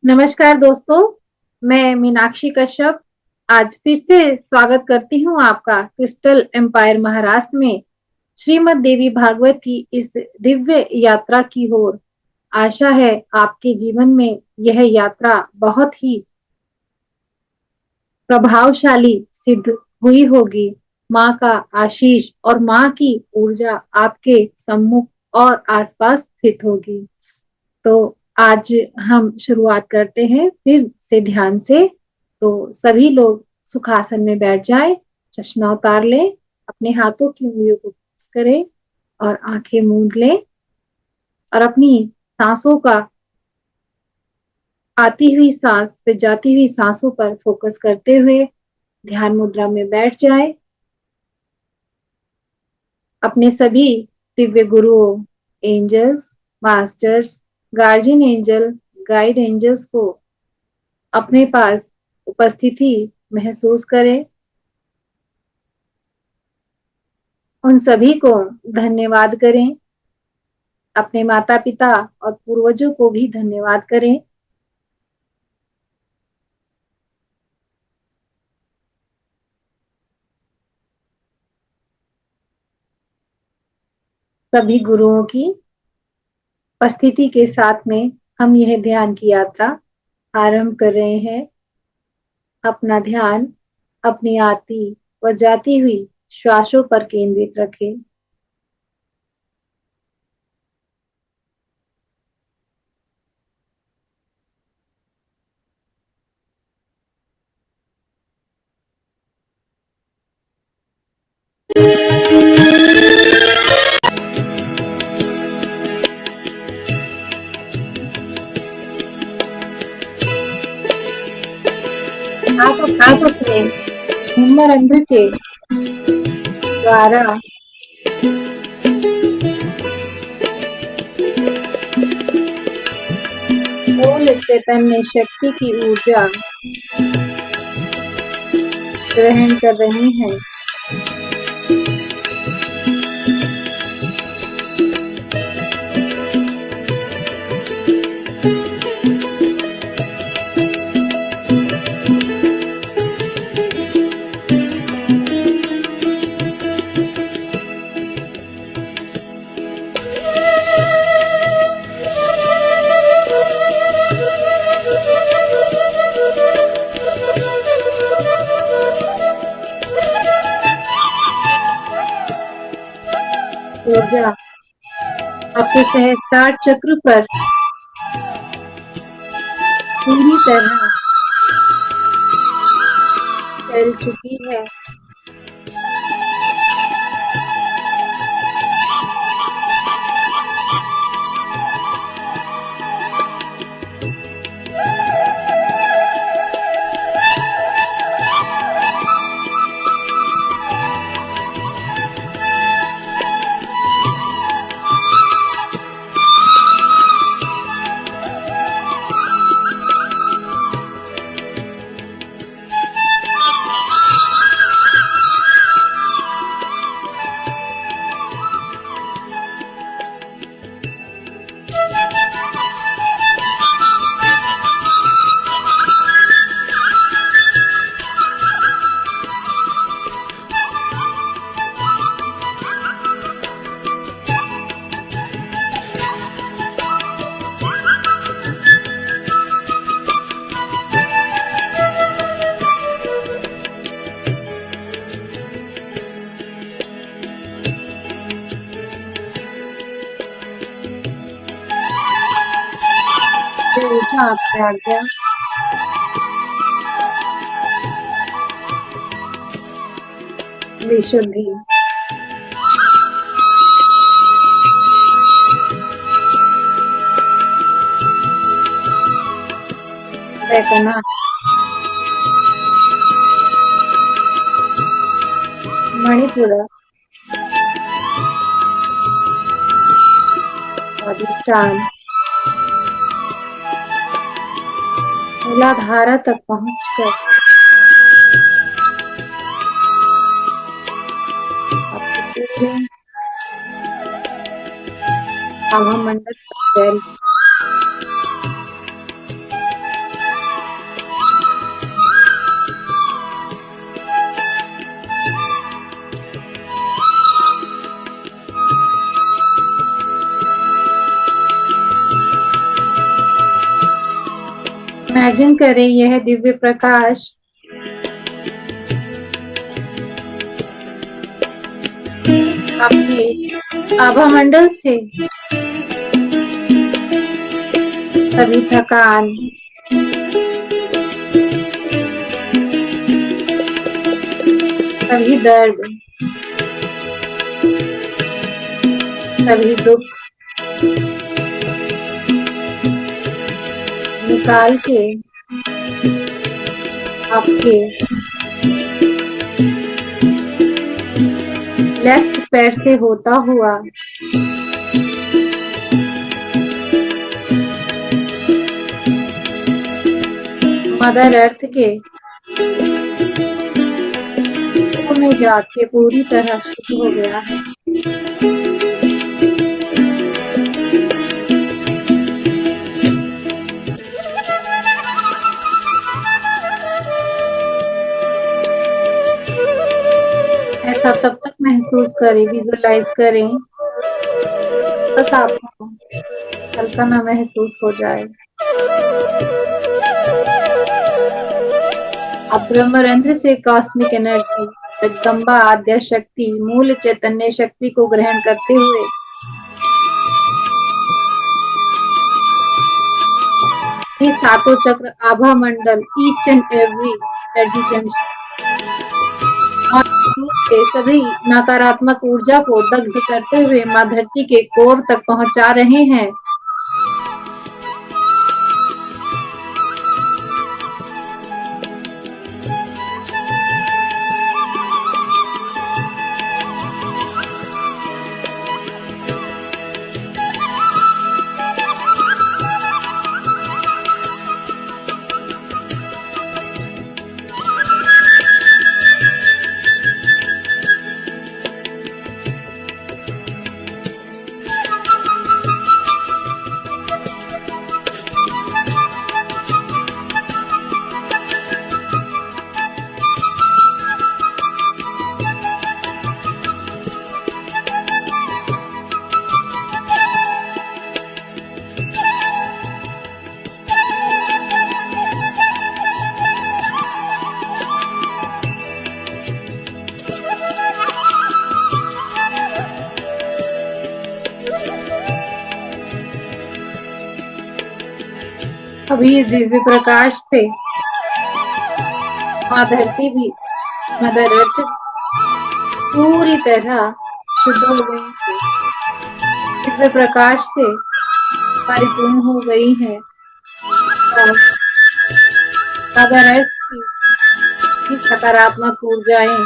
नमस्कार दोस्तों, मैं मीनाक्षी कश्यप आज फिर से स्वागत करती हूँ आपका क्रिस्टल एम्पायर महाराष्ट्र में श्रीमद् देवी भागवत की इस दिव्य यात्रा की ओर। आशा है आपके जीवन में यह यात्रा बहुत ही प्रभावशाली सिद्ध हुई होगी। माँ का आशीष और माँ की ऊर्जा आपके सम्मुख और आसपास स्थित होगी। तो आज हम शुरुआत करते हैं फिर से ध्यान से। तो सभी लोग सुखासन में बैठ जाएं, चश्मा उतार लें, अपने हाथों की उंगलियों को फिक्स करें और आंखें मूंद लें और अपनी सांसों का आती हुई सांस फिर जाती हुई सांसों पर फोकस करते हुए ध्यान मुद्रा में बैठ जाए। अपने सभी दिव्य गुरुओं, angels, masters, guardian angel, guide angels को अपने पास उपस्थिति महसूस करें। उन सभी को धन्यवाद करें। अपने माता पिता और पूर्वजों को भी धन्यवाद करें। सभी गुरुओं की उपस्थिति के साथ में हम यह ध्यान की यात्रा आरंभ कर रहे हैं। अपना ध्यान अपनी आती व जाती हुई श्वासों पर केंद्रित रखें। आप अपने मूलरंध्र के द्वारा मूल चैतन्य शक्ति की ऊर्जा ग्रहण कर रही हैं। ऊर्जा आपके सहस्त्रार चक्र पर पूरी तरह फैल चुकी है। ऊर्जा आपसे आज्ञा विशुद्धि वैतना मणिपुर अधिष्ठान मूलाधारा तक पहुंचकर आपके पूरे आभा मंडल तक फैल इमेजिन करें यह दिव्य प्रकाश आपके आभामंडल से सभी थकान, सभी दर्द, सभी दुख निकाल के आपके लेफ्ट पैर से होता हुआ मदर अर्थ के में जाके पूरी तरह शुद्ध हो गया है। ऐसा तब तक महसूस करें, विजुअलाइज करें तब तक आपको हल्का ना महसूस हो जाए। आप ब्रह्मरंध्र से कॉस्मिक एनर्जी, जगदम्बा आद्या शक्ति, मूल चैतन्य शक्ति को ग्रहण करते हुए ये सातों चक्र, आभा मंडल, each and every energy junction और के सभी नकारात्मक ऊर्जा को दग्ध करते हुए माँ धरती के कोर तक पहुंचा रहे हैं। अभी इस दिव्य प्रकाश से माँ धरती भी, मदर अर्थ पूरी तरह शुद्ध हो गई है, दिव्य प्रकाश से परिपूर्ण हो गई है और मदर अर्थ की सकारात्मक ऊर्जाएं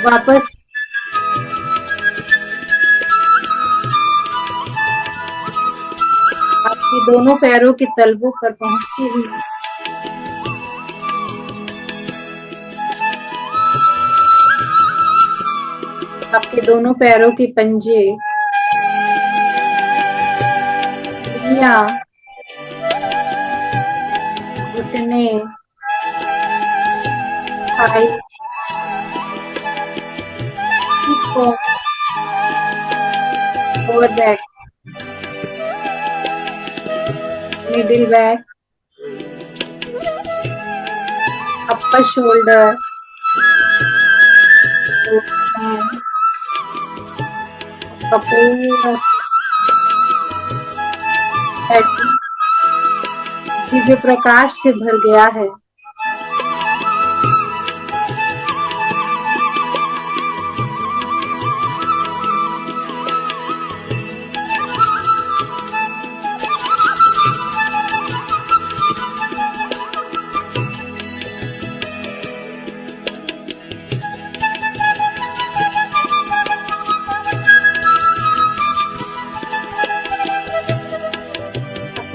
वापस आपके दोनों पैरों के तलवों पर पहुंचती हुई आपके दोनों पैरों के पंजे, घुटने, thigh, lower back, middle back, upper shoulder, hands, पूरा दिव्य प्रकाश से भर गया है।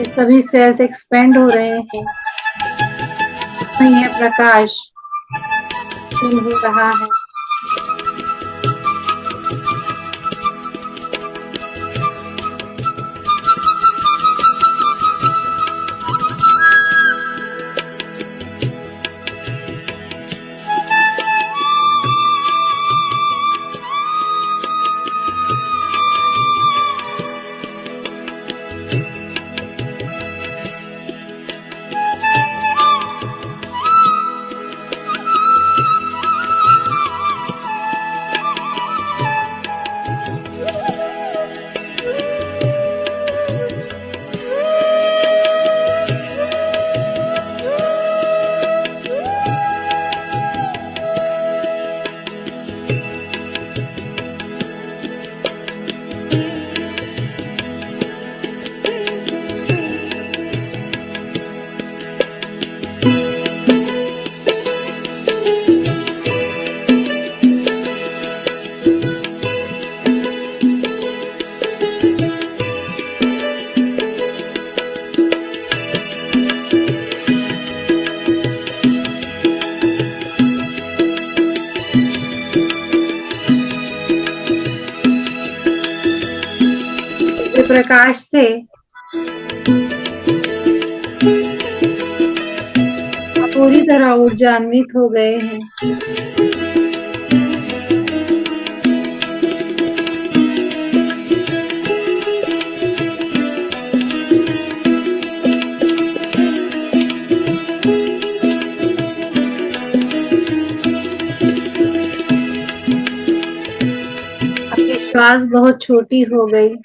सभी सेल्स एक्सपेंड हो रहे हैं, यह प्रकाश फील हो रहा है। प्रकाश से आप पूरी तरह ऊर्जान्वित हो गए हैं। आपकी श्वास बहुत छोटी हो गई।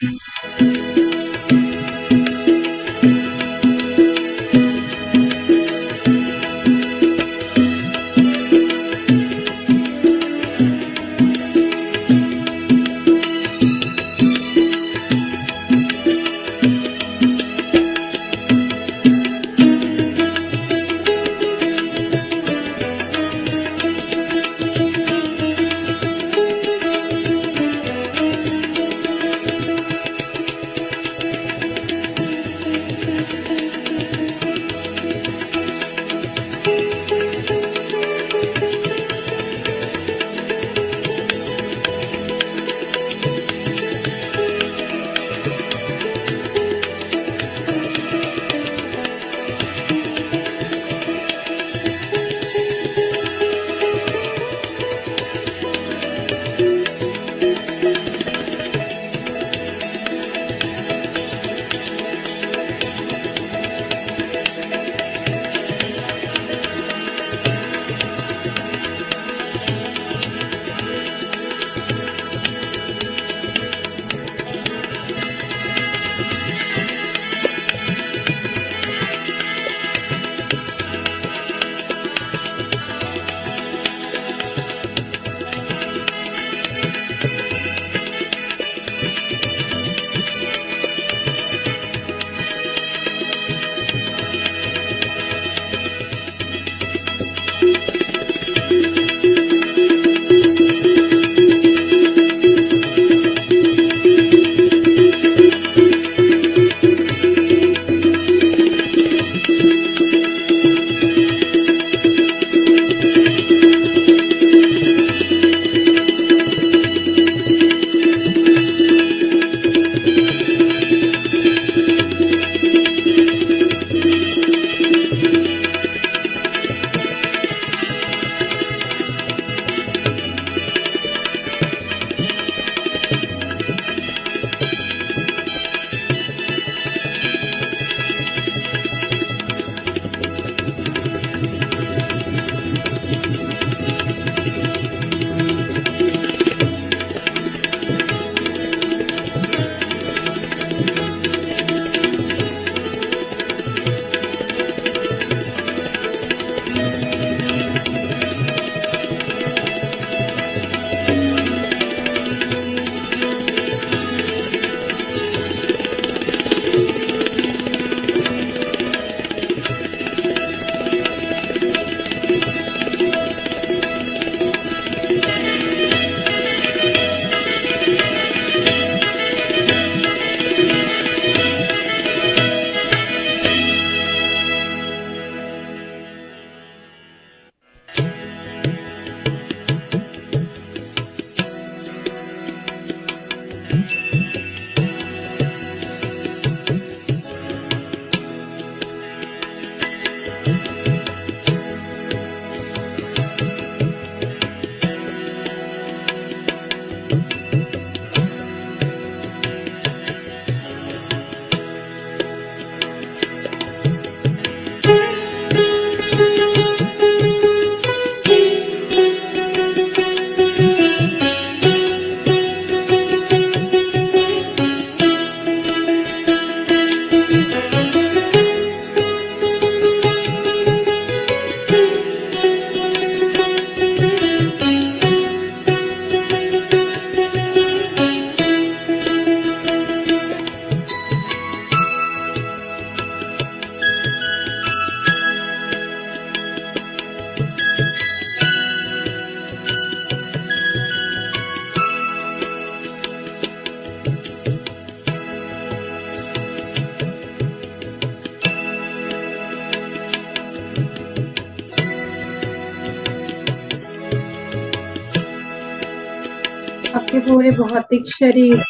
आपके पूरे भौतिक शरीर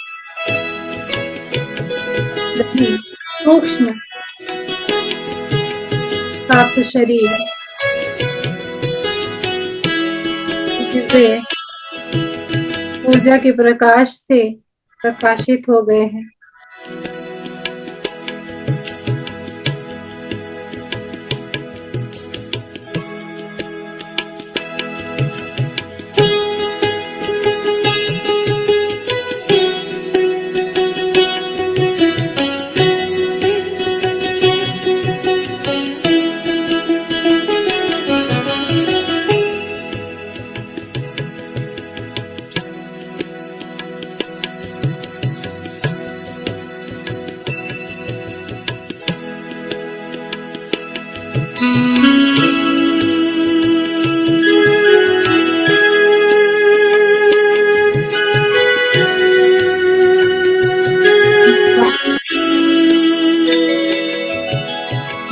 रहे सूक्ष्म सात शरीर दिव्य ऊर्जा के प्रकाश से प्रकाशित हो गए हैं।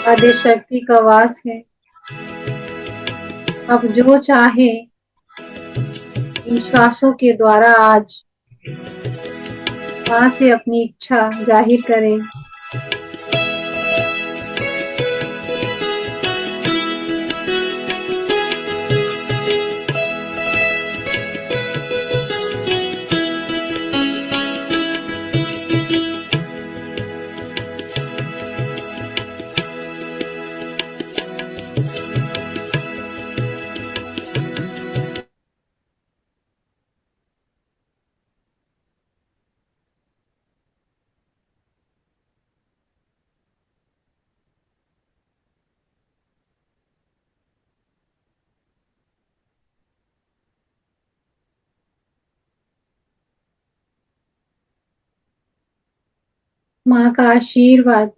आदि शक्ति का वास है। अब जो चाहे इन श्वासों के द्वारा आज वहां से अपनी इच्छा जाहिर करें। माँ का आशीर्वाद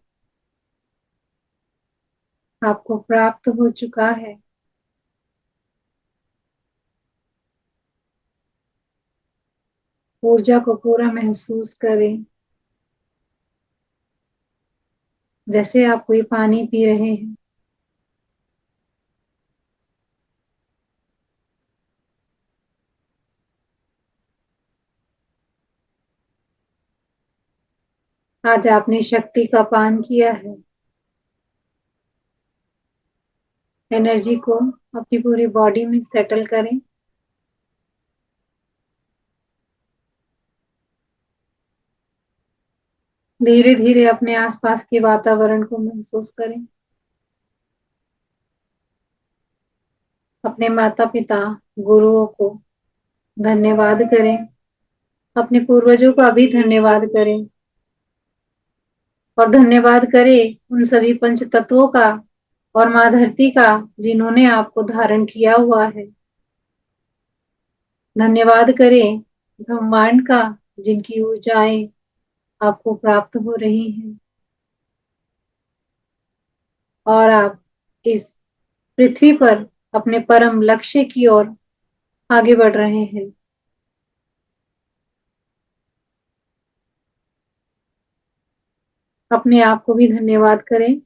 आपको प्राप्त हो चुका है। ऊर्जा को पूरा महसूस करें, जैसे आप कोई पानी पी रहे हैं। आज आपने शक्ति का पान किया है। एनर्जी को अपनी पूरी बॉडी में सेटल करें। धीरे धीरे अपने आसपास के वातावरण को महसूस करें। अपने माता पिता गुरुओं को धन्यवाद करें। अपने पूर्वजों का भी धन्यवाद करें और धन्यवाद करें उन सभी पंच तत्वों का और माँ धरती का जिन्होंने आपको धारण किया हुआ है। धन्यवाद करें ब्रह्मांड का जिनकी ऊर्जाएं आपको प्राप्त हो रही हैं और आप इस पृथ्वी पर अपने परम लक्ष्य की ओर आगे बढ़ रहे हैं। अपने आप को भी धन्यवाद करें।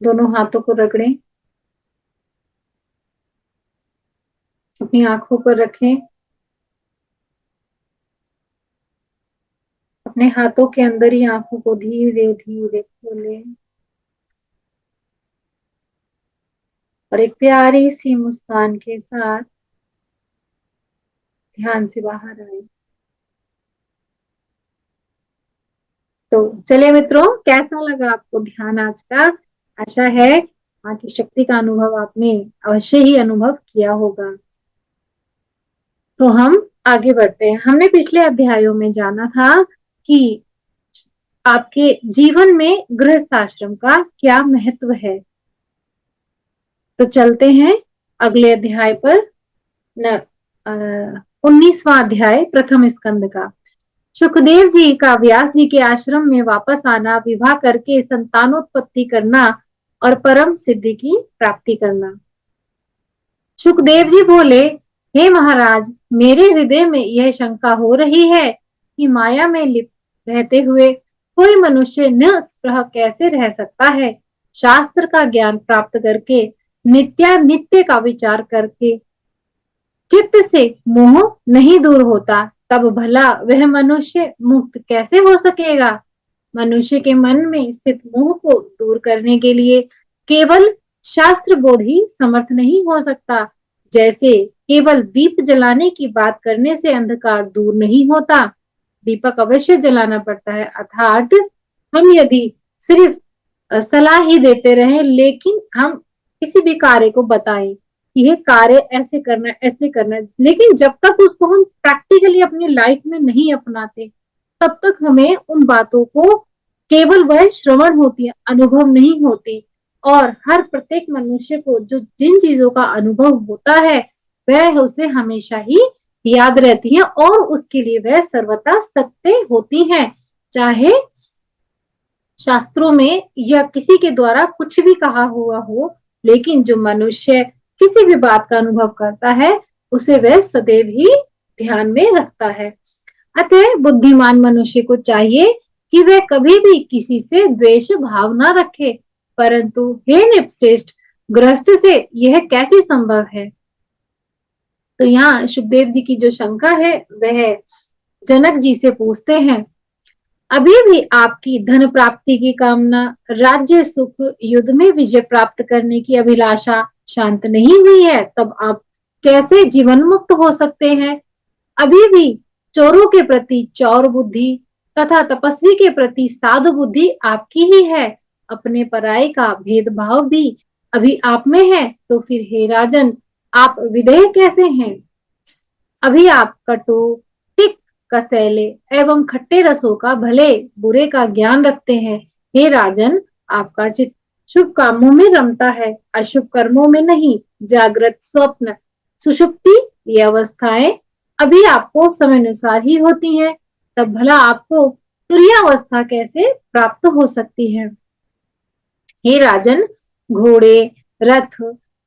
दोनों हाथों को रगड़ें, अपनी आंखों पर रखें, अपने हाथों के अंदर ही आंखों को धीरे धीरे खोलें और एक प्यारी सी मुस्कान के साथ ध्यान से बाहर आए। तो चलिए मित्रों, कैसा लगा आपको ध्यान आज का? आशा है माँ की शक्ति का अनुभव आपने अवश्य ही अनुभव किया होगा। तो हम आगे बढ़ते हैं। हमने पिछले अध्यायों में जाना था कि आपके जीवन में गृहस्थ आश्रम का क्या महत्व है। तो चलते हैं अगले अध्याय पर, 19वां अध्याय प्रथम स्कंद का। सुखदेव जी का व्यास जी के आश्रम में वापस आना, विवाह करके संतानोत्पत्ति करना और परम सिद्धि की प्राप्ति करना। सुखदेव जी बोले, हे महाराज, मेरे हृदय में यह शंका हो रही है कि माया में लिप्त रहते हुए कोई मनुष्य निस्पृह कैसे रह सकता है। शास्त्र का ज्ञान प्राप्त करके नित्यानित्य का विचार करके चित्त से मोह नहीं दूर होता। तब भला वह मनुष्य मुक्त कैसे हो सकेगा? मनुष्य के मन में स्थित मोह को दूर करने के लिए केवल शास्त्र बोध ही समर्थ नहीं हो सकता। जैसे केवल दीप जलाने की बात करने से अंधकार दूर नहीं होता, दीपक अवश्य जलाना पड़ता है। अर्थात हम यदि सिर्फ सलाह ही देते रहें, लेकिन हम किसी भी कार्य को बताएं कि ये कार्य ऐसे करना है, ऐसे करना है, लेकिन जब तक उसको हम प्रैक्टिकली अपनी लाइफ में नहीं अपनाते, तब तक हमें उन बातों को केवल वह श्रवण होती है, अनुभव नहीं होती। और हर प्रत्येक मनुष्य को जो जिन चीजों का अनुभव होता है, वह उसे हमेशा ही याद रहती है और उसके लिए वह सर्वथा सत्य होती हैं। चाहे शास्त्रों में या किसी के द्वारा कुछ भी कहा हुआ हो, लेकिन जो मनुष्य किसी भी बात का अनुभव करता है, उसे वह सदैव ही ध्यान में रखता है। अतः बुद्धिमान मनुष्य को चाहिए कि वह कभी भी किसी से द्वेष भाव न रखे। परंतु हे नृपश्रेष्ठ, गृहस्थ से यह कैसे संभव है? तो यहाँ सुखदेव जी की जो शंका है, वह जनक जी से पूछते हैं, अभी भी आपकी धन प्राप्ति की कामना, राज्य सुख, युद्ध में विजय प्राप्त करने की अभिलाषा शांत नहीं हुई है, तब आप कैसे जीवन मुक्त हो सकते हैं? अभी भी चोरों के प्रति चौर बुद्धि तथा तपस्वी के प्रति साधु बुद्धि आपकी ही है। अपने पराये का भेदभाव भी अभी आप में है, तो फिर हे राजन, आप विदेह कैसे हैं? अभी आप कटु, तिक, कसैले एवं खट्टे रसों का भले बुरे का ज्ञान रखते हैं। हे राजन, आपका चित्त शुभ कामों में रमता है, अशुभ कर्मों में नहीं। जागृत, स्वप्न, सुषुप्ति ये अवस्थाएं अभी आपको समय अनुसार ही होती हैं, तब भला आपको तुरीयावस्था कैसे प्राप्त हो सकती है? हे राजन, घोड़े, रथ,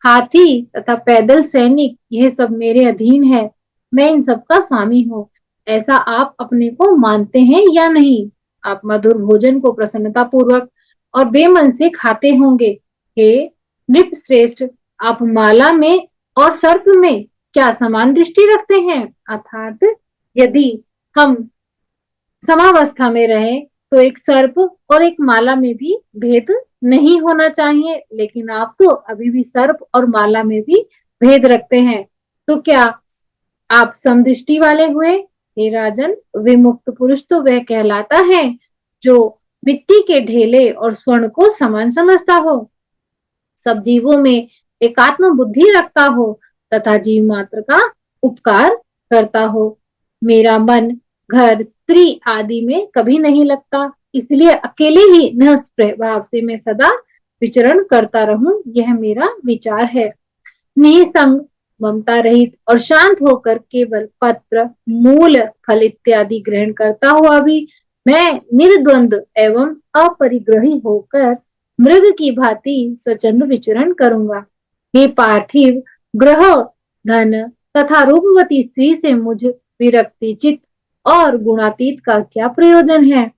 हाथी तथा पैदल सैनिक यह सब मेरे अधीन है, मैं इन सब का स्वामी हूँ। ऐसा आप अपने को मानते हैं या नहीं? आप मधुर भोजन को प्रसन्नता पूर्वक और बेमन से खाते होंगे। हे नृप श्रेष्ठ, आप माला में और सर्प में क्या समान दृष्टि रखते हैं? अर्थात यदि हम समावस्था में रहे, तो एक सर्प और एक माला में भी भेद नहीं होना चाहिए, लेकिन आप तो अभी भी सर्प और माला में भी भेद रखते हैं। तो क्या आप समदृष्टि वाले हुए? हे राजन, विमुक्त पुरुष तो वह कहलाता है जो मिट्टी के ढेले और स्वर्ण को समान समझता हो, सब जीवों में एकात्म बुद्धि रखता हो तथा जीव मात्र का उपकार करता हो। मेरा मन घर, स्त्री आदि में कभी नहीं लगता, इसलिए अकेले ही निष्प्रभ भाव से मैं सदा विचरण करता रहूं, यह मेरा विचार है। निसंग, ममता रहित और शांत होकर केवल पत्र, मूल, फल इत्यादि ग्रहण करता हुआ भी मैं निर्द्वंद एवं अपरिग्रही होकर मृग की भांति स्वच्छंद विचरण करूंगा। हे पार्थिव, ग्रह, धन तथा रूपवती स्त्री से मुझ विरक्ति चित्त और गुणातीत का क्या प्रयोजन है?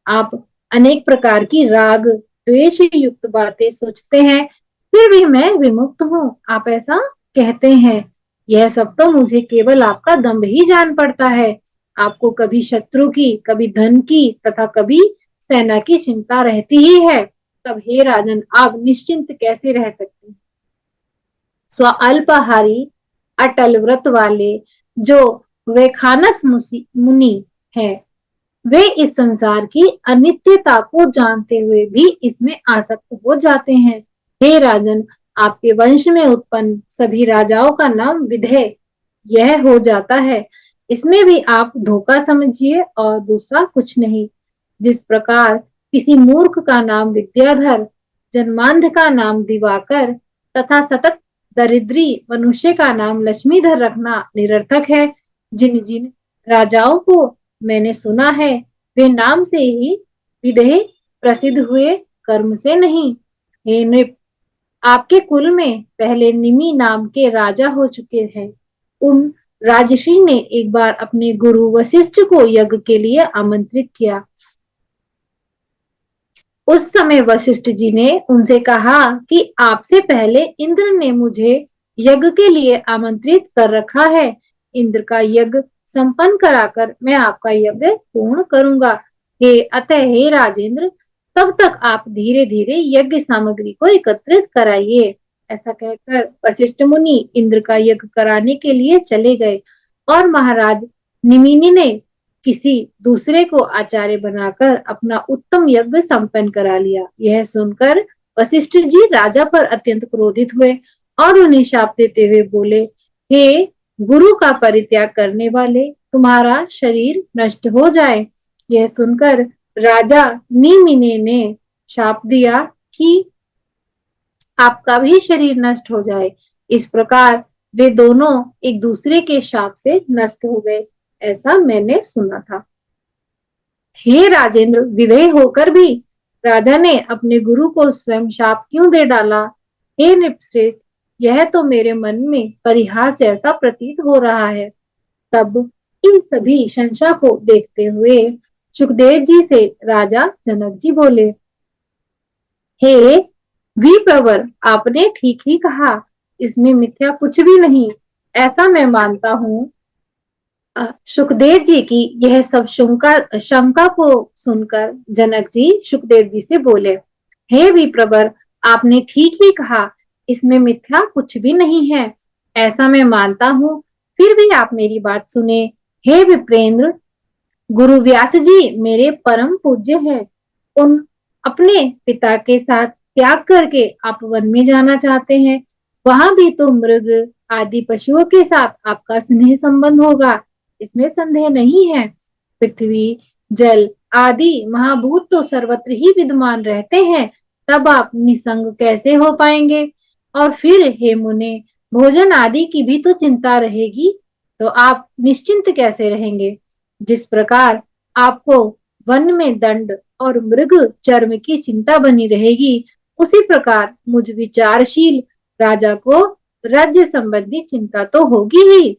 आप अनेक प्रकार की राग द्वेष युक्त बातें सोचते हैं, फिर भी मैं विमुक्त हूँ, आप ऐसा कहते हैं। यह सब तो मुझे केवल आपका दंभ ही जान पड़ता है। आपको कभी शत्रु की, कभी धन की तथा कभी सेना की चिंता रहती ही है। तब हे राजन, आप निश्चिंत कैसे रह सकते हैं? स्व अल्पाहारी अटल व्रत वाले जो वे खानस मुनि है, वे इस संसार की अनित्यता को जानते हुए भी इसमें आसक्त हो जाते हैं। हे राजन, आपके वंश में उत्पन्न सभी राजाओं का नाम विदेह यह हो जाता है, इसमें भी आप धोखा समझिए और दूसरा कुछ नहीं। जिस प्रकार किसी मूर्ख का नाम विद्याधर, जन्मांध का नाम दिवाकर तथा सतत दरिद्री मनुष्य का नाम लक्ष्मीधर रखना निरर्थक है, जिन जिन राजाओं को मैंने सुना है, वे नाम से ही विदेह प्रसिद्ध हुए, कर्म से नहीं। हे नृप, आपके कुल में पहले निमि नाम के राजा हो चुके हैं। उन राजर्षि ने एक बार अपने गुरु वशिष्ठ को यज्ञ के लिए आमंत्रित किया। उस समय वशिष्ठ जी ने उनसे कहा कि आपसे पहले इंद्र ने मुझे यज्ञ के लिए आमंत्रित कर रखा है। इंद्र का यज्ञ संपन्न कराकर मैं आपका यज्ञ पूर्ण करूंगा। हे राजेंद्र, तब तक आप धीरे धीरे यज्ञ सामग्री को एकत्रित कराइए। ऐसा कहकर वशिष्ठ मुनि इंद्र का यज्ञ कराने के लिए चले गए और महाराज निमिनी ने किसी दूसरे को आचार्य बनाकर अपना उत्तम यज्ञ संपन्न करा लिया। यह सुनकर वशिष्ठ जी राजा पर अत्यंत क्रोधित हुए और उन्हें शाप देते हुए बोले, हे गुरु का परित्याग करने वाले, तुम्हारा शरीर नष्ट हो जाए। यह सुनकर राजा नीमिने ने शाप दिया कि आपका भी शरीर नष्ट हो जाए। इस प्रकार वे दोनों एक दूसरे के शाप से नष्ट हो गए, ऐसा मैंने सुना था। हे राजेंद्र, विधेय होकर भी राजा ने अपने गुरु को स्वयं शाप क्यों दे डाला? हे नृपश्रेष्ठ, यह तो मेरे मन में परिहास जैसा प्रतीत हो रहा है। तब इन सभी शंका को देखते हुए सुखदेव जी से राजा जनक जी बोले, हे विप्रवर, आपने ठीक ही कहा, इसमें मिथ्या कुछ भी नहीं, ऐसा मैं मानता हूँ। सुखदेव जी की यह सब शंका को सुनकर जनक जी सुखदेव जी से बोले, हे विप्रवर, आपने ठीक ही कहा, इसमें मिथ्या कुछ भी नहीं है, ऐसा मैं मानता हूँ। फिर भी आप मेरी बात सुने। हे विप्रेंद्र, गुरु व्यास जी मेरे परम पूज्य हैं। उन अपने पिता के साथ त्याग करके आप वन में जाना चाहते हैं। वहां भी तो मृग आदि पशुओं के साथ आपका स्नेह संबंध होगा, इसमें संदेह नहीं है। पृथ्वी, जल आदि महाभूत तो सर्वत्र ही विद्यमान रहते हैं, तब आप निसंग कैसे हो पाएंगे? और फिर हे मुने, भोजन आदि की भी तो चिंता रहेगी, तो आप निश्चिंत कैसे रहेंगे? जिस प्रकार आपको वन में दंड और मृग चर्म की चिंता बनी रहेगी, उसी प्रकार मुझ विचारशील राजा को राज्य संबंधी चिंता तो होगी ही।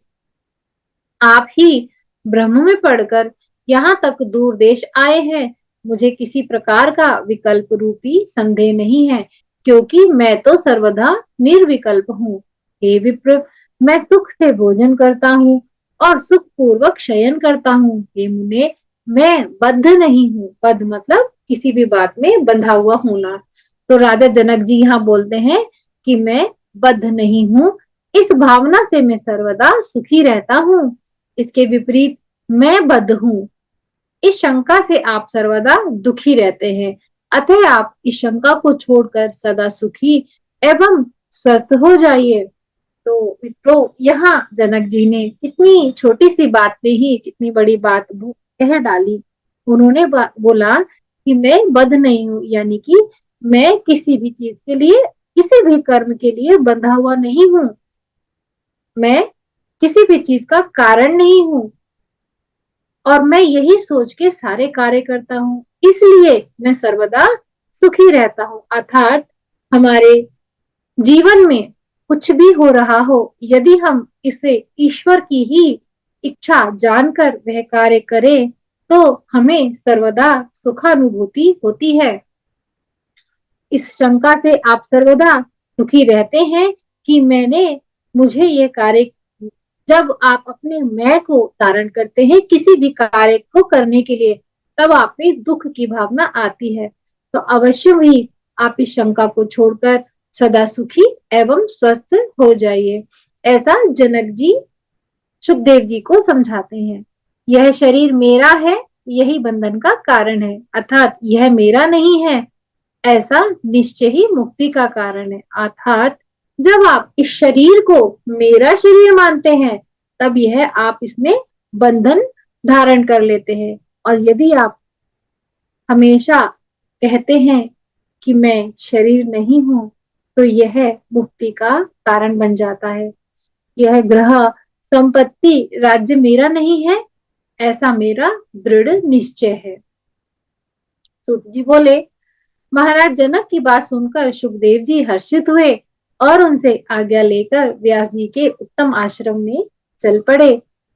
आप ही भ्रम में पड़कर यहाँ तक दूर देश आए हैं। मुझे किसी प्रकार का विकल्प रूपी संदेह नहीं है, क्योंकि मैं तो सर्वदा निर्विकल्प हूँ। हे विप्र, मैं सुख से भोजन करता हूँ और सुख पूर्वक शयन करता हूँ। हे मुने, मैं बद्ध नहीं हूँ। बद्ध मतलब किसी भी बात में बंधा हुआ होना। तो राजा जनक जी यहाँ बोलते हैं कि मैं बद्ध नहीं हूँ, इस भावना से मैं सर्वदा सुखी रहता हूँ। इसके विपरीत मैं बद्ध हूँ, इस शंका से आप सर्वदा दुखी रहते हैं। अतः आप इस शंका को छोड़कर सदा सुखी एवं स्वस्थ हो जाइए। तो मित्रों, यहाँ जनक जी ने कितनी छोटी सी बात में ही कितनी बड़ी बात कह डाली। उन्होंने बोला कि मैं बद्ध नहीं हूँ, यानी कि मैं किसी भी चीज के लिए, किसी भी कर्म के लिए बंधा हुआ नहीं हूँ। मैं किसी भी चीज का कारण नहीं हूँ और मैं यही सोच के सारे कार्य करता हूँ, इसलिए मैं सर्वदा सुखी रहता हूँ। अर्थात हमारे जीवन में कुछ भी हो रहा हो, यदि हम इसे ईश्वर की ही इच्छा जानकर वह कार्य करें, तो हमें सर्वदा सुखानुभूति होती है। इस शंका से आप सर्वदा सुखी रहते हैं कि मुझे ये कार्य, जब आप अपने मैं को धारण करते हैं किसी भी कार्य को करने के लिए, तब आप में दुख की भावना आती है। तो अवश्य ही आप इस शंका को छोड़कर सदा सुखी एवं स्वस्थ हो जाइए। ऐसा जनक जी सुखदेव जी को समझाते हैं। यह शरीर मेरा है, यही बंधन का कारण है, अर्थात यह मेरा नहीं है, ऐसा निश्चय ही मुक्ति का कारण है। अर्थात जब आप इस शरीर को मेरा शरीर मानते हैं, तब यह आप इसमें बंधन धारण कर लेते हैं। और यदि आप हमेशा कहते हैं कि मैं शरीर नहीं हूं, तो यह मुक्ति का कारण बन जाता है। यह ग्रह, संपत्ति, राज्य मेरा नहीं है, ऐसा मेरा दृढ़ निश्चय है। सूत जी बोले, महाराज जनक की बात सुनकर सुखदेव जी हर्षित हुए और उनसे आज्ञा लेकर व्यास जी के उत्तम आश्रम में चल पड़े।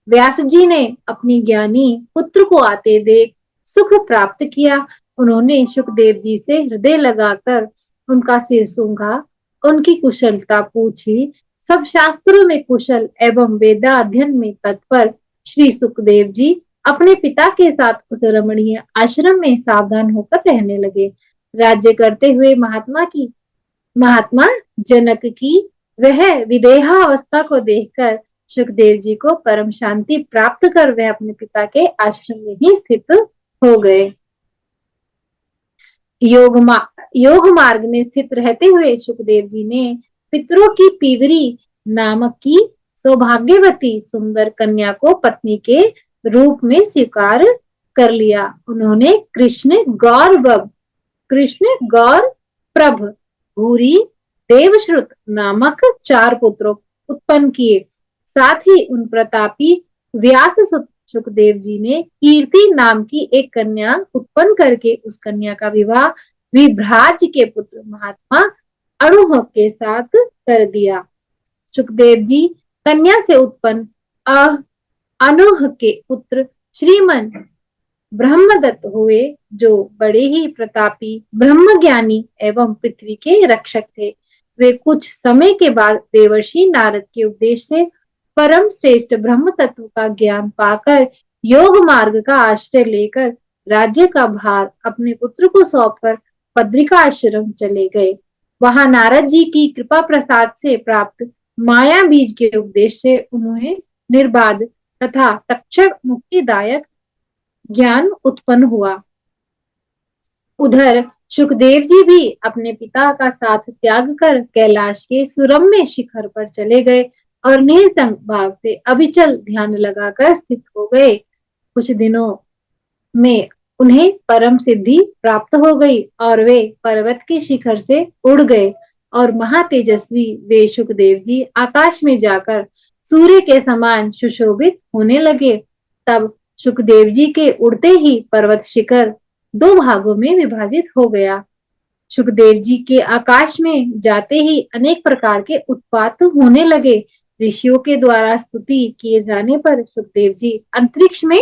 व्यास जी ने अपनी ज्ञानी पुत्र को आते देख सुख प्राप्त किया। उन्होंने सुखदेव जी से हृदय लगाकर उनका सिर सूंघा, उनकी कुशलता पूछी। सब शास्त्रों में कुशल एवं वेदाध्ययन में तत्पर श्री सुखदेव जी अपने पिता के साथ उस रमणीय आश्रम में सावधान होकर रहने लगे। राज्य करते हुए महात्मा जनक की वह विदेहावस्था को देखकर सुखदेव जी को परम शांति प्राप्त कर वह अपने पिता के आश्रम में ही स्थित हो गए। योग मार्ग में स्थित रहते हुए सुखदेव जी ने पितरों की पीवरी नामक की सौभाग्यवती सुंदर कन्या को पत्नी के रूप में स्वीकार कर लिया। उन्होंने कृष्ण गौर प्रभ भूरी देवश्रुत नामक 4 पुत्रों उत्पन्न किए। साथ ही उन प्रतापी व्यास सुखदेव जी ने कीर्ति नाम की एक कन्या उत्पन्न करके उस कन्या का विवाह विभ्राज के पुत्र महात्मा अणुह के साथ कर दिया। सुखदेव जी कन्या से उत्पन्न अणुह के पुत्र श्रीमन ब्रह्मदत्त हुए, जो बड़े ही प्रतापी ब्रह्मज्ञानी एवं पृथ्वी के रक्षक थे। वे कुछ समय के बाद देवर्षि नारद के उपदेश से परम श्रेष्ठ ब्रह्म तत्व का ज्ञान पाकर योग मार्ग का आश्रय लेकर राज्य का भार अपने पुत्र को सौंपकर बद्रिका आश्रम चले गए। वहां नारद जी की कृपा प्रसाद से प्राप्त माया बीज के उपदेश से उन्हें निर्बाध तथा तक्षण मुक्तिदायक ज्ञान उत्पन्न हुआ। उधर सुखदेव जी भी अपने पिता का साथ त्याग कर कैलाश के सुरम्य शिखर पर चले गए और निसंग भाव से अविचल ध्यान लगाकर स्थित हो गए। कुछ दिनों में उन्हें परम सिद्धि प्राप्त हो गई और वे पर्वत के शिखर से उड़ गए और महातेजस्वी वे सुखदेव जी आकाश में जाकर सूर्य के समान सुशोभित होने लगे। तब सुखदेव जी के उड़ते ही पर्वत शिखर 2 भागों में विभाजित हो गया। सुखदेव जी के आकाश में जाते ही अनेक प्रकार के उत्पात होने लगे। ऋषियों के द्वारा स्तुति किए जाने पर सुखदेव जी अंतरिक्ष में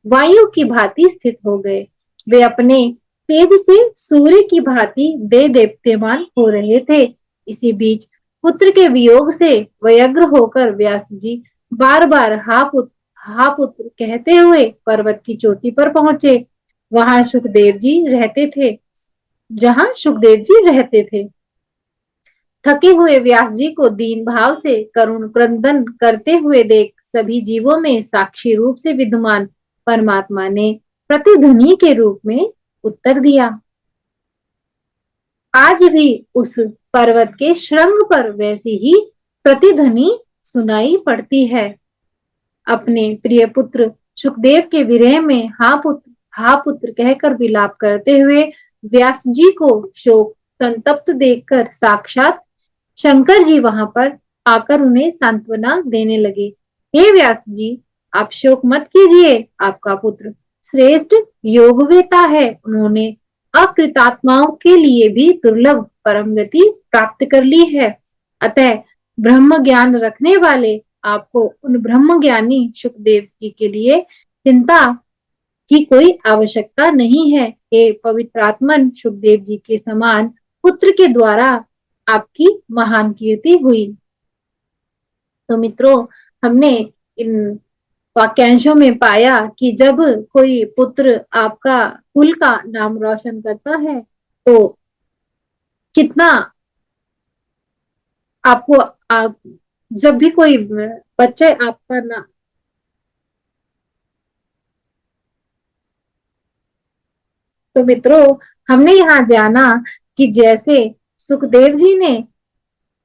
वायु की भांति स्थित हो गए। वे अपने तेज से सूर्य की भांति देदीप्यमान हो रहे थे। इसी बीच पुत्र के वियोग से व्यग्र होकर व्यास जी बार बार हा पुत्र कहते हुए पर्वत की चोटी पर पहुंचे। वहां सुखदेव जी रहते थे जहां सुखदेव जी रहते थे। थके हुए व्यास जी को दीन भाव से करुण क्रंदन करते हुए देख सभी जीवों में साक्षी रूप से विद्यमान परमात्मा ने प्रतिध्वनि के रूप में उत्तर दिया। आज भी उस पर्वत के श्रृंग पर वैसी ही प्रतिध्वनि सुनाई पड़ती है। अपने प्रिय पुत्र सुखदेव के विरह में हा पुत्र कहकर विलाप करते हुए व्यास जी को शोक संतप्त देखकर साक्षात शंकर जी वहां पर आकर उन्हें सांत्वना देने लगे। हे व्यास जी, आप शोक मत कीजिए, आपका पुत्र श्रेष्ठ योगवेता है। उन्होंने अकृतात्माओं के लिए भी दुर्लभ परम गति प्राप्त कर ली है। अतः ब्रह्म ज्ञान रखने वाले आपको उन ब्रह्म ज्ञानी सुखदेव जी के लिए चिंता की कोई आवश्यकता नहीं है। हे पवित्रात्मन, सुखदेव जी के समान पुत्र के द्वारा आपकी महान कीर्ति हुई। तो मित्रों, हमने इन वाक्यांशों में पाया कि जब कोई पुत्र आपका कुल का नाम रोशन करता है तो कितना आपको जब भी कोई बच्चे आपका नाम तो मित्रों, हमने यहाँ जाना कि जैसे सुखदेव जी ने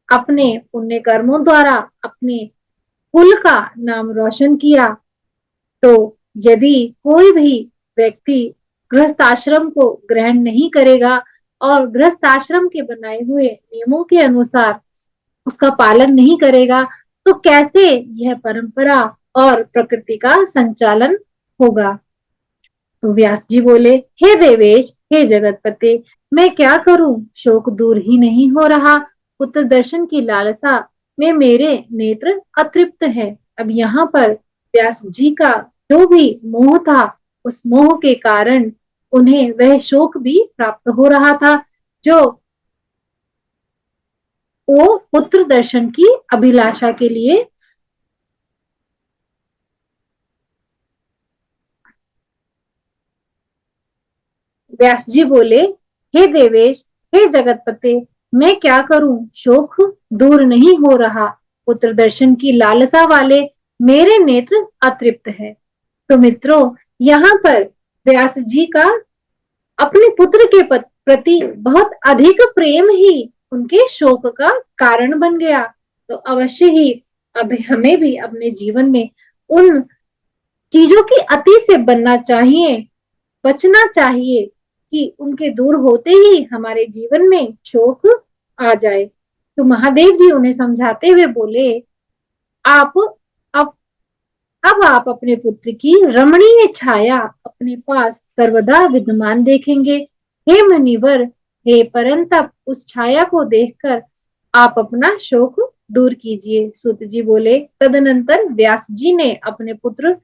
अपने पुण्य कर्मों द्वारा अपने कुल का नाम रोशन किया, तो यदि कोई भी व्यक्ति गृहस्थ आश्रम को ग्रहण नहीं करेगा और गृहस्थ आश्रम के बनाए हुए नियमों के अनुसार उसका पालन नहीं करेगा, तो कैसे यह परंपरा और प्रकृति का संचालन होगा। तो व्यास जी बोले, हे देवेश, हे जगतपते, मैं क्या करूं, शोक दूर ही नहीं हो रहा। पुत्र दर्शन की लालसा में मेरे नेत्र अतृप्त है। अब यहाँ पर व्यास जी का जो भी मोह था, उस मोह के कारण उन्हें वह शोक भी प्राप्त हो रहा था, जो वो पुत्र दर्शन की अभिलाषा के लिए व्यास जी बोले, हे देवेश, हे जगतपते, मैं क्या करूं, शोक दूर नहीं हो रहा। पुत्र दर्शन की लालसा वाले मेरे नेत्र अतृप्त है। तो मित्रों, यहाँ पर व्यास जी का अपने पुत्र के प्रति बहुत अधिक प्रेम ही उनके शोक का कारण बन गया। तो अवश्य ही अब हमें भी अपने जीवन में उन चीजों की अति से बनना चाहिए, बचना चाहिए कि उनके दूर होते ही हमारे जीवन में शोक आ जाए। तो महादेव जी उन्हें समझाते हुए बोले, आप अब अब आप अपने पुत्र की रमणीय छाया अपने पास सर्वदा विद्यमान देखेंगे। हे मुनिवर, हे परंतप, उस छाया को देखकर आप अपना शोक दूर कीजिए। सूत जी बोले, तदनंतर व्यास जी ने अपने पुत्र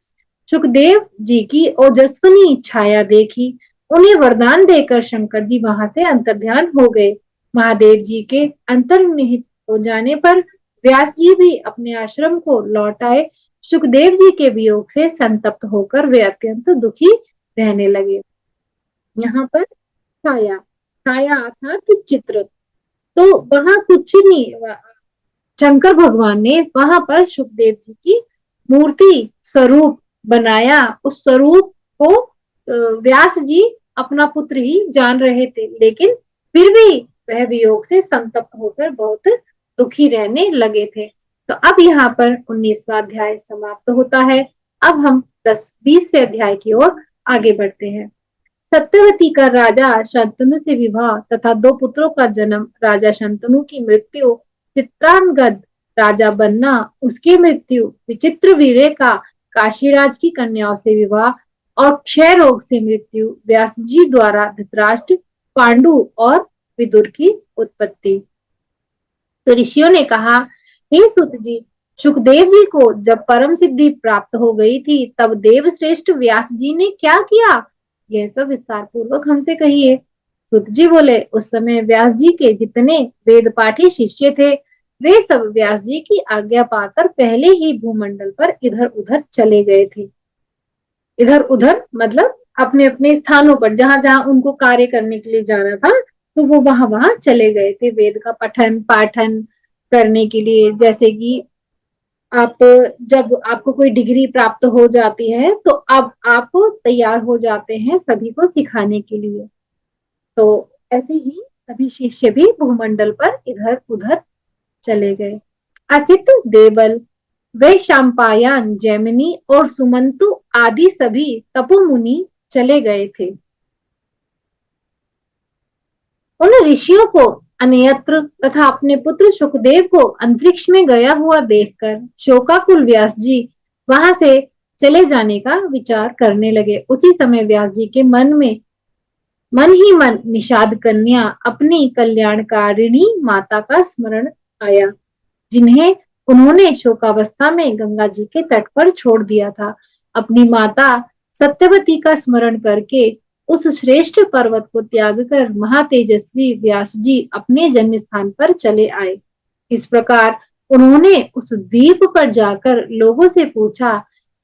सुखदेव जी की ओजस्विनी छाया देखी। उन्हें वरदान देकर शंकर जी वहां से अंतर्ध्यान हो गए। महादेव जी के अंतर्निहित हो जाने पर व्यास जी भी अपने आश्रम को लौट आए। सुखदेव जी के वियोग से संतप्त होकर वे अत्यंत दुखी रहने लगे। यहाँ पर छाया, छाया अर्थात चित्र, तो वहां कुछ नहीं, शंकर भगवान ने वहां पर सुखदेव जी की मूर्ति स्वरूप बनाया। उस स्वरूप को व्यास जी अपना पुत्र ही जान रहे थे, लेकिन फिर भी वह वियोग से संतप्त होकर बहुत दुखी रहने लगे थे। तो अब यहाँ पर 19वां अध्याय समाप्त होता है। अब हम 20वें अध्याय की ओर आगे बढ़ते हैं। सत्यवती का राजा शंतनु से विवाह तथा 2 पुत्रों का जन्म, राजा शंतनु की मृत्यु, चित्रांगद राजा बनना, उसकी मृत्यु, विचित्र वीर्य का काशीराज की कन्याओं से विवाह और क्षय रोग से मृत्यु, व्यास जी द्वारा धृतराष्ट्र, पांडु और विदुर की उत्पत्ति। तो ऋषियों ने कहा, हे सुत जी, सुखदेव जी को जब परम सिद्धि प्राप्त हो गई थी, तब देव श्रेष्ठ व्यास जी ने क्या किया, यह सब विस्तार पूर्वक हमसे कहिए। सुत जी बोले, उस समय व्यास जी के जितने वेद पाठी शिष्य थे, वे सब व्यास जी की आज्ञा पाकर पहले ही भूमंडल पर इधर उधर चले गए थे। इधर उधर मतलब अपने अपने स्थानों पर, जहां जहां उनको कार्य करने के लिए जाना था, तो वो वहां वहां चले गए थे वेद का पठन पाठन करने के लिए। जैसे कि आप, जब आपको कोई डिग्री प्राप्त हो जाती है, तो अब आप तैयार हो जाते हैं सभी को सिखाने के लिए। तो ऐसे ही सभी शिष्य भी भूमंडल पर इधर उधर चले गए। असित, देवल, वे शाम्पायन, जैमिनी और सुमंतु आदि सभी तपोमुनि चले गए थे। उन ऋषियों को अन्यत्र तथा अपने पुत्र सुखदेव को अंतरिक्ष में गया हुआ देखकर शोकाकुल व्यास जी वहां से चले जाने का विचार करने लगे। उसी समय व्यास जी के मन ही मन निषाद कन्या अपनी कल्याणकारिणी माता का स्मरण आया, जिन्हें उन्होंने शोकावस्था में गंगा जी के तट पर छोड़ दिया था। अपनी माता सत्यवती का स्मरण करके उस श्रेष्ठ पर्वत को त्याग कर महातेजस्वी व्यास जी अपने जन्म स्थान पर चले आए। इस प्रकार उन्होंने उस द्वीप पर जाकर लोगों से पूछा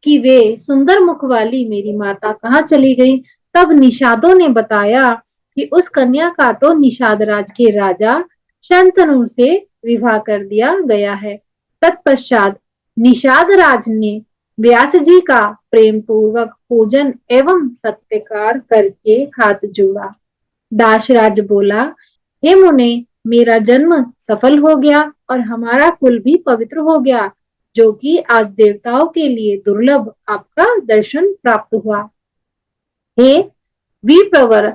कि वे सुंदर मुख वाली मेरी माता कहाँ चली गई। तब निषादों ने बताया कि उस कन्या का तो निषाद राज के राजा शंतनु से विवाह कर दिया गया है। तत्पश्चात निषाद राज ने व्यास जी का प्रेम पूर्वक पूजन एवं सत्कार करके हाथ जोड़ा। दाशराज बोला, हे मुने, मेरा जन्म सफल हो गया और हमारा कुल भी पवित्र हो गया, जो कि आज देवताओं के लिए दुर्लभ आपका दर्शन प्राप्त हुआ। हे विप्रवर,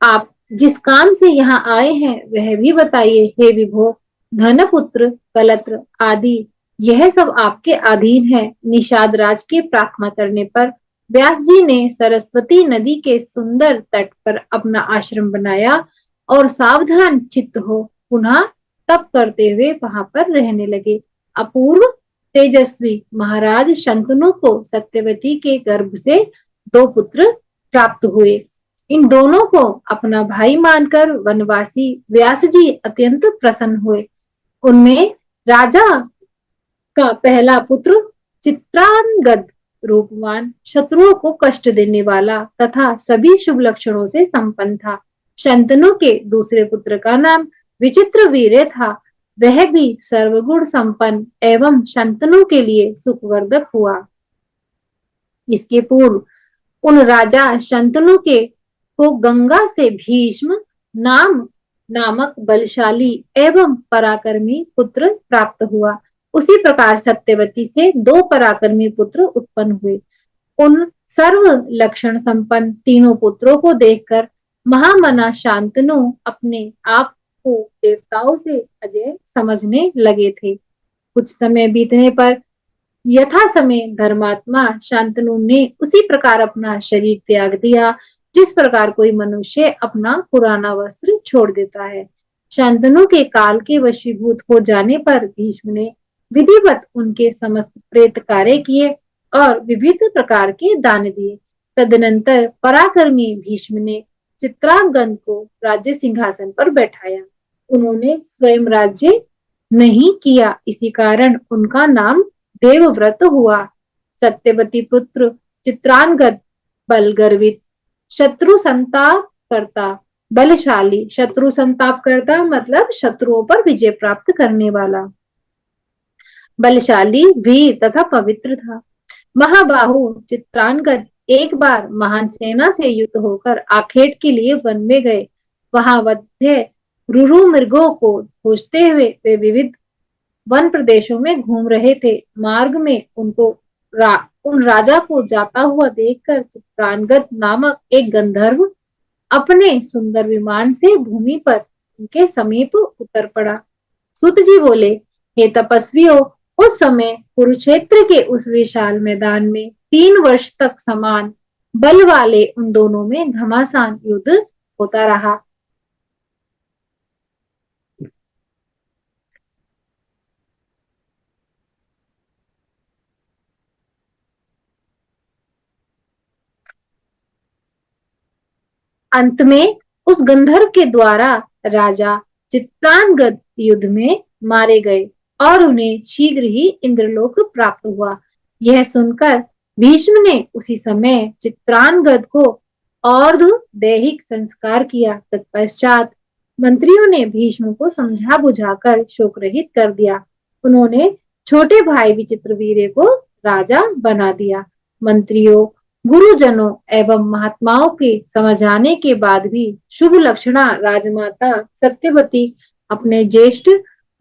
आप जिस काम से यहाँ आए हैं वह भी बताइए। हे विभो, धनपुत्र, कलत्र आदि यह सब आपके अधीन है। निषाद राज के प्रार्थना करने पर व्यास जी ने सरस्वती नदी के सुंदर तट पर अपना आश्रम बनाया और सावधान चित्त हो पुनः तप करते हुए वहां पर रहने लगे। अपूर्व तेजस्वी महाराज शंतनु को सत्यवती के गर्भ से 2 पुत्र प्राप्त हुए। इन दोनों को अपना भाई मानकर वनवासी व्यास जी अत्यंत प्रसन्न हुए। उनमें राजा का पहला पुत्र चित्रांगद रूपवान, शत्रुओं को कष्ट देने वाला तथा सभी शुभ लक्षणों से संपन्न था। शंतनु के दूसरे पुत्र का नाम विचित्रवीर्य था। वह भी सर्वगुण संपन्न एवं शंतनु के लिए सुखवर्धक हुआ। इसके पूर्व उन राजा शंतनु के को गंगा से भीष्म नामक बलशाली एवं पराक्रमी पुत्र प्राप्त हुआ। उसी प्रकार सत्यवती से दो पराक्रमी पुत्र उत्पन्न हुए। उन सर्व लक्षण संपन्न तीनों पुत्रों को देखकर महामना शांतनु अपने आप को देवताओं से अजय समझने लगे थे। कुछ समय बीतने पर यथा समय धर्मात्मा शांतनु ने उसी प्रकार अपना शरीर त्याग दिया जिस प्रकार कोई मनुष्य अपना पुराना वस्त्र छोड़ देता है। शांतनु के काल के वशीभूत हो जाने पर भीष्म ने विधिवत उनके समस्त प्रेत कार्य किए और विविध प्रकार के दान दिए। तदनंतर पराक्रमी भीष्म ने चित्रांगद को राज्य सिंहासन पर बैठाया। उन्होंने स्वयं राज्य नहीं किया, इसी कारण उनका नाम देवव्रत हुआ। सत्यवती पुत्र चित्रांगद बल गर्वित, शत्रु संताप करता, बलशाली। शत्रु संताप करता मतलब शत्रुओं पर विजय प्राप्त करने वाला, बलशाली, वीर तथा पवित्र था। महाबाहु चित्रांगद एक बार महान सेना से युक्त होकर आखेट के लिए वन में गए। वहां वध्य रुरु मृगों को खोजते हुए वे विविध वन प्रदेशों में घूम रहे थे। मार्ग में उनको उन राजा को जाता हुआ देखकर चित्रांगद नामक एक गंधर्व अपने सुंदर विमान से भूमि पर उनके समीप उतर पड़ा। सुत जी बोले, हे तपस्वियों, उस समय कुरुक्षेत्र के उस विशाल मैदान में 3 वर्ष तक समान बल वाले उन दोनों में घमासान युद्ध होता रहा। अंत में उस गंधर्व के द्वारा राजा चित्रांगद युद्ध में मारे गए और उन्हें शीघ्र ही इंद्रलोक प्राप्त हुआ। यह सुनकर भीष्म ने उसी समय चित्रांगद को अर्ध दैहिक संस्कार किया। तत्पश्चात मंत्रियों ने भीष्म को समझा बुझाकर शोक रहित कर दिया। उन्होंने छोटे भाई विचित्रवीर्य को राजा बना दिया। मंत्रियों, गुरुजनों एवं महात्माओं के समझाने के बाद भी शुभ लक्षणा राजमाता सत्यवती अपने ज्येष्ठ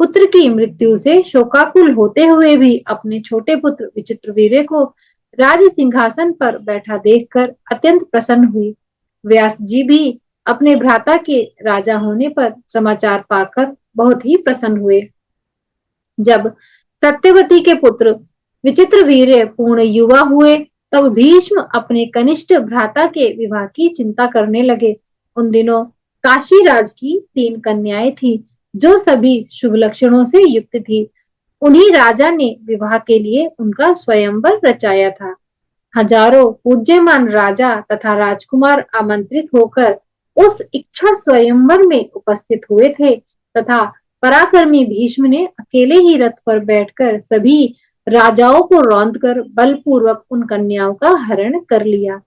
पुत्र की मृत्यु से शोकाकुल होते हुए भी अपने छोटे पुत्र विचित्रवीर्य को राज सिंहासन पर बैठा देखकर अत्यंत प्रसन्न हुई। व्यास जी भी अपने भ्राता के राजा होने पर समाचार पाकर बहुत ही प्रसन्न हुए। जब सत्यवती के पुत्र विचित्रवीर्य पूर्ण युवा हुए तब भीष्म अपने कनिष्ठ भ्राता के विवाह की चिंता करने लगे। उन दिनों काशी राज की 3 कन्याएं थी जो सभी शुभ लक्षणों से युक्त थी। उन्हीं राजा ने विवाह के लिए उनका स्वयंवर रचाया था। हजारों पूज्यमान राजा तथा राजकुमार आमंत्रित होकर उस इच्छा स्वयंवर में उपस्थित हुए थे तथा पराक्रमी भीष्म ने अकेले ही रथ पर बैठकर सभी राजाओं को रौंदकर बलपूर्वक उन कन्याओं का हरण कर लिया।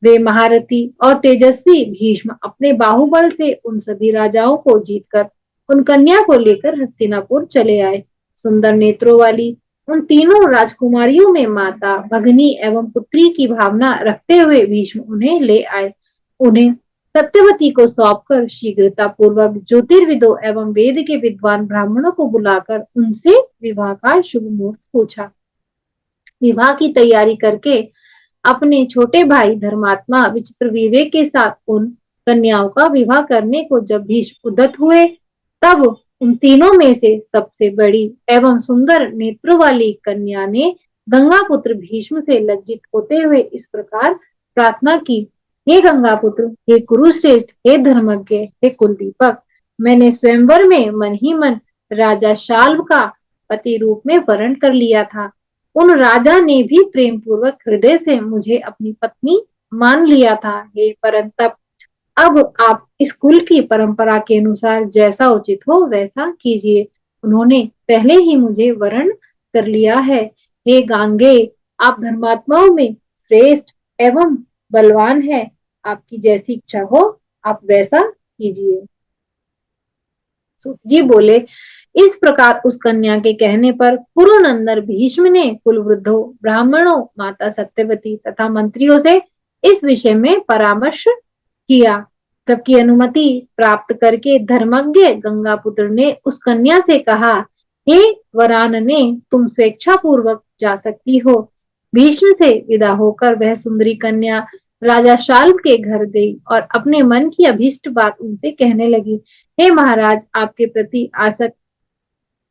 वे महारथी और तेजस्वी भीष्म अपने बाहुबल से उन सभी राजाओं को जीतकर उन कन्या को लेकर हस्तिनापुर चले आए। सुंदर नेत्रों वाली उन तीनों राजकुमारियों में माता, भगनी एवं पुत्री की भावना रखते हुए भीष्म उन्हें ले आए। उन्हें सत्यवती को सौंपकर शीघ्रता पूर्वक ज्योतिर्विदों एवं वेद के विद्वान ब्राह्मणों को बुलाकर उनसे विवाह का शुभ मुहूर्त पूछा। विवाह की तैयारी करके अपने छोटे भाई धर्मात्मा विचित्रवीर्य के साथ उन कन्याओं का विवाह करने को जब भीष्म उद्यत हुए तब उन तीनों में से सबसे बड़ी एवं सुंदर नेत्रों वाली कन्या ने गंगापुत्र भीष्म से लज्जित होते हुए इस प्रकार प्रार्थना की, हे गंगापुत्र, हे कुरुश्रेष्ठ, हे धर्मज्ञ, हे कुलदीपक, मैंने स्वयंवर में मन ही मन राजा शाल्व का पति रूप में वरण कर लिया था। उन राजा ने भी प्रेम पूर्वक हृदय से मुझे अपनी पत्नी मान लिया था। हे परंतप, अब आप इस कुल की परंपरा के अनुसार जैसा उचित हो वैसा कीजिए। उन्होंने पहले ही मुझे वरण कर लिया है। हे गांगे, आप धर्मात्माओं में श्रेष्ठ एवं बलवान है। आपकी जैसी इच्छा हो आप वैसा कीजिए। सूत जी बोले, इस प्रकार उस कन्या के कहने पर कुरुनंदन भीष्म ने कुलवृद्धों, ब्राह्मणों, माता सत्यवती तथा मंत्रियों से इस विषय में परामर्श किया। सबकी अनुमति प्राप्त करके धर्मज्ञ गंगापुत्र ने उस कन्या से कहा, हे वरानने, तुम स्वेच्छा पूर्वक जा सकती हो। भीष्म से विदा होकर वह सुंदरी कन्या राजा शाल्व के घर गई और अपने मन की अभीष्ट बात उनसे कहने लगी। हे महाराज, आपके प्रति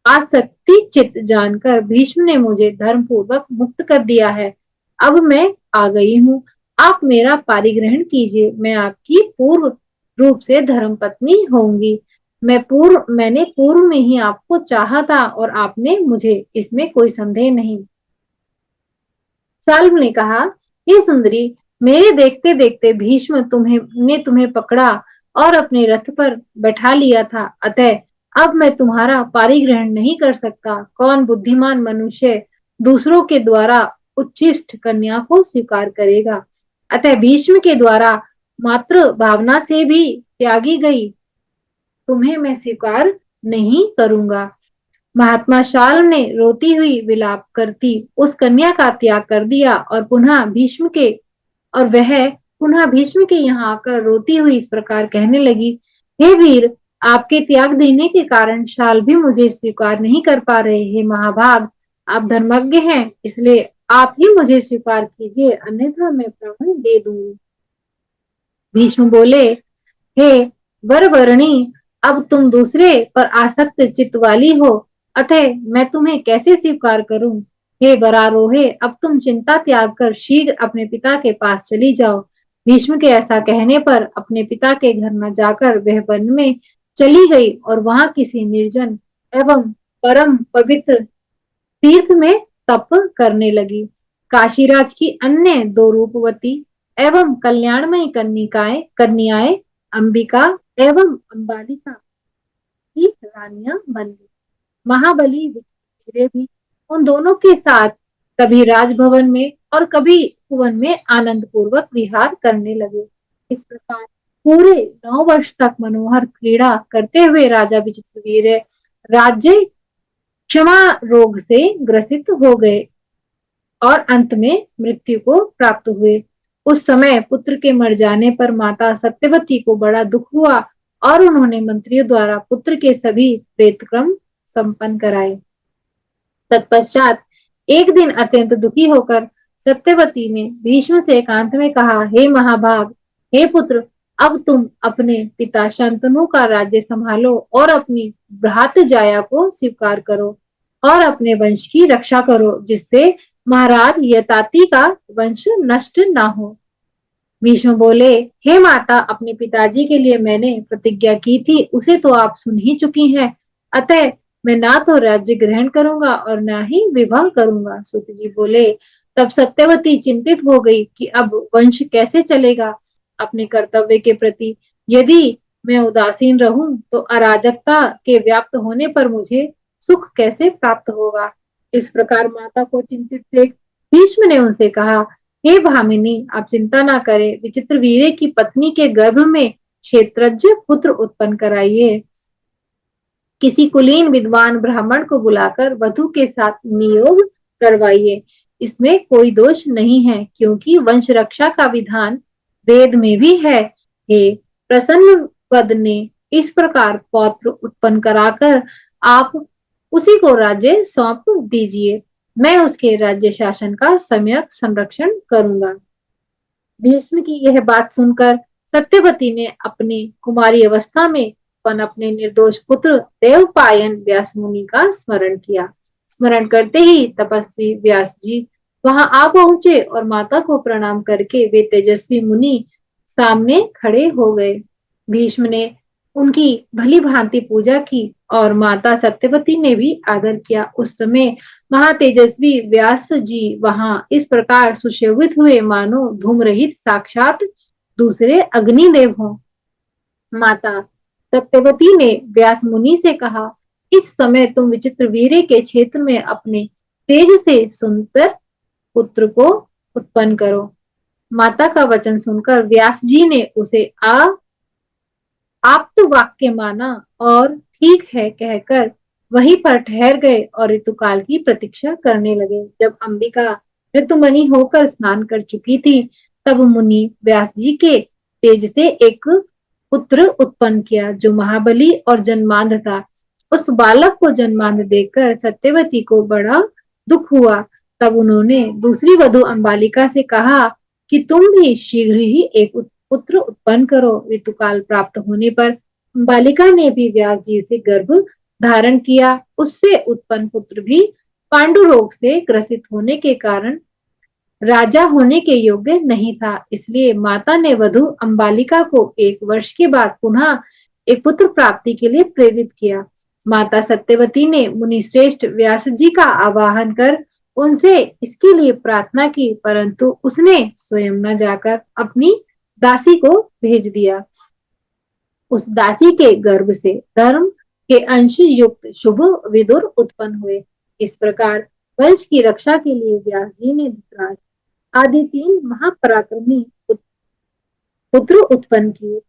आसक्ति चित्त जानकर भीष्म ने मुझे धर्म पूर्वक मुक्त कर दिया है। अब मैं आ गई हूँ, आप मेरा पारिग्रहण कीजिए। मैं आपकी पूर्व रूप से धर्म पत्नी होंगी। मैंने पूर्व में ही आपको चाहा था और आपने मुझे, इसमें कोई संदेह नहीं। साल्व ने कहा, हे सुंदरी, मेरे देखते देखते भीष्म तुम्हें पकड़ा और अपने रथ पर बैठा लिया था, अतः अब मैं तुम्हारा पारिग्रहण नहीं कर सकता। कौन बुद्धिमान मनुष्य दूसरों के द्वारा उच्छिष्ट कन्या को स्वीकार करेगा? अतः भीष्म के द्वारा मात्र भावना से भी त्यागी गई तुम्हें मैं स्वीकार नहीं करूंगा। महात्मा शाल ने रोती हुई विलाप करती उस कन्या का त्याग कर दिया और वह पुनः भीष्म के यहाँ आकर रोती हुई इस प्रकार कहने लगी, हे वीर, आपके त्याग देने के कारण शाल भी मुझे स्वीकार नहीं कर पा रहे। हे महाभाग, आप धर्मज्ञ हैं, इसलिए आप ही मुझे स्वीकार कीजिए, अन्यथा मैं प्राण दे दूंगी। भीष्म बोले, हे वरवर्णी, अब तुम दूसरे पर आसक्त चित्त वाली हो, अतः मैं तुम्हें कैसे स्वीकार करूं? हे वरारोहे, अब तुम चिंता त्याग कर शीघ्र अपने पिता के पास चली जाओ। भीष्म के ऐसा कहने पर अपने पिता के घर न जाकर वह वन में चली गई और वहां किसी निर्जन एवं परम पवित्र तीर्थ में तप करने लगी। काशीराज की अन्य दो रूपवती एवं कल्याणमयी कन्याएं अंबिका एवं अंबालिका की रानियां बन गई। महाबली विजय भी उन दोनों के साथ कभी राजभवन में और कभी कुवन में आनंद पूर्वक विहार करने लगे। इस प्रकार पूरे 9 वर्ष तक मनोहर क्रीड़ा करते हुए राजा विचित्रवीर्य राज्य क्षमा रोग से ग्रसित हो गए और अंत में मृत्यु को प्राप्त हुए। उस समय पुत्र के मर जाने पर माता सत्यवती को बड़ा दुख हुआ और उन्होंने मंत्रियों द्वारा पुत्र के सभी प्रेतक्रम संपन्न कराए। तत्पश्चात एक दिन अत्यंत दुखी होकर सत्यवती ने भीष्म से एकांत में कहा, हे महाभाग, हे पुत्र, अब तुम अपने पिता शांतनु का राज्य संभालो और अपनी भ्रातजाया को स्वीकार करो और अपने वंश की रक्षा करो, जिससे महाराज यताति का वंश नष्ट ना हो। भीष्म बोले, हे माता, अपने पिताजी के लिए मैंने प्रतिज्ञा की थी, उसे तो आप सुन ही चुकी हैं, अतः मैं ना तो राज्य ग्रहण करूंगा और ना ही विवाह करूंगा। सूत जी बोले, तब सत्यवती चिंतित हो गई कि अब वंश कैसे चलेगा अपने कर्तव्य के प्रति। यदि मैं उदासीन रहूं तो अराजकता के व्याप्त होने पर मुझे सुख कैसे प्राप्त होगा। इस प्रकार माता को चिंतित देख भीष्म ने उनसे कहा, हे भामिनी, आप चिंता ना करें, विचित्रवीर्य की पत्नी के गर्भ में क्षेत्रज्ञ पुत्र उत्पन्न कराइए। किसी कुलीन विद्वान ब्राह्मण को बुलाकर वधु के साथ नियोग करवाइए। इसमें कोई दोष नहीं है, क्योंकि वंश रक्षा का विधान वेद में भी है। हे प्रसन्न पद ने इस प्रकार पौत्र उत्पन्न कराकर आप उसी को राज्य सौंप दीजिए। मैं उसके राज्य शासन का सम्यक संरक्षण करूंगा। भीष्म की यह बात सुनकर सत्यवती ने अपनी कुमारी अवस्था में अपने निर्दोष पुत्र देवपायन व्यास मुनि का स्मरण किया। स्मरण करते ही तपस्वी व्यास जी वहां आ पहुंचे और माता को प्रणाम करके वे तेजस्वी मुनि सामने खड़े हो गए। भीष्म ने उनकी भली भांति पूजा की और माता सत्यवती ने भी आदर किया। उस समय महातेजस्वी व्यास जी वहां इस प्रकार सुशोभित हुए मानो धूम रहित साक्षात दूसरे अग्निदेव हों। माता सत्यवती ने व्यास मुनि से कहा, इस समय तुम विचित्रवीर्य के क्षेत्र में अपने तेज से सुंदर पुत्र को उत्पन्न करो। माता का वचन सुनकर व्यास जी ने उसे आप्त वाक्य माना और ठीक है कहकर वहीं पर ठहर गए और ऋतुकाल की प्रतीक्षा करने लगे। जब अंबिका ऋतुमणि होकर स्नान कर चुकी थी, तब मुनि व्यास जी के तेज से एक पुत्र उत्पन्न किया जो महाबली और जन्मांध था। उस बालक को जन्मांध देखकर सत्यवती को बड़ा दुख हुआ। तब उन्होंने दूसरी वधु अंबालिका से कहा कि तुम भी शीघ्र ही एक पुत्र उत्पन्न करो। ऋतुकाल प्राप्त होने पर बालिका ने भी व्यास जी से गर्भ धारण किया। उससे उत्पन्न पुत्र भी पांडु रोग से ग्रसित होने के कारण राजा होने के योग्य नहीं था। इसलिए माता ने वधु अंबालिका को 1 वर्ष के बाद पुनः एक पुत्र प्राप्ति के लिए प्रेरित किया। माता सत्यवती ने मुनि श्रेष्ठ व्यास जी का आवाहन कर उनसे इसके लिए प्रार्थना की, परंतु उसने स्वयं न जाकर अपनी दासी को भेज दिया। उस दासी के गर्भ से धर्म के अंश युक्त शुभ विदुर उत्पन्न हुए। इस प्रकार वंश की रक्षा के लिए व्यास जी ने धृतराज आदि 3 महापराक्रमी पुत्र उत्पन्न किए।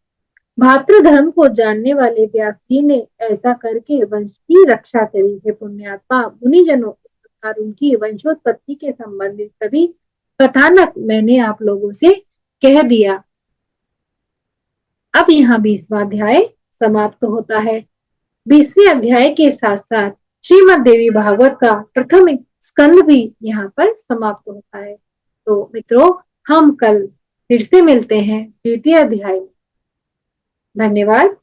भातृधर्म को जानने वाले व्यास जी ने ऐसा करके वंश की रक्षा करी। हे पुण्यात्मा मुनिजनों, इस प्रकार उनकी वंशोत्पत्ति के संबंधित सभी कथानक मैंने आप लोगों से कह दिया। अब यहाँ 20वां अध्याय समाप्त होता है। 20वें अध्याय के साथ साथ श्रीमद् देवी भागवत का प्रथम स्कंद भी यहाँ पर समाप्त होता है। तो मित्रों, हम कल फिर से मिलते हैं 2य अध्याय में। धन्यवाद।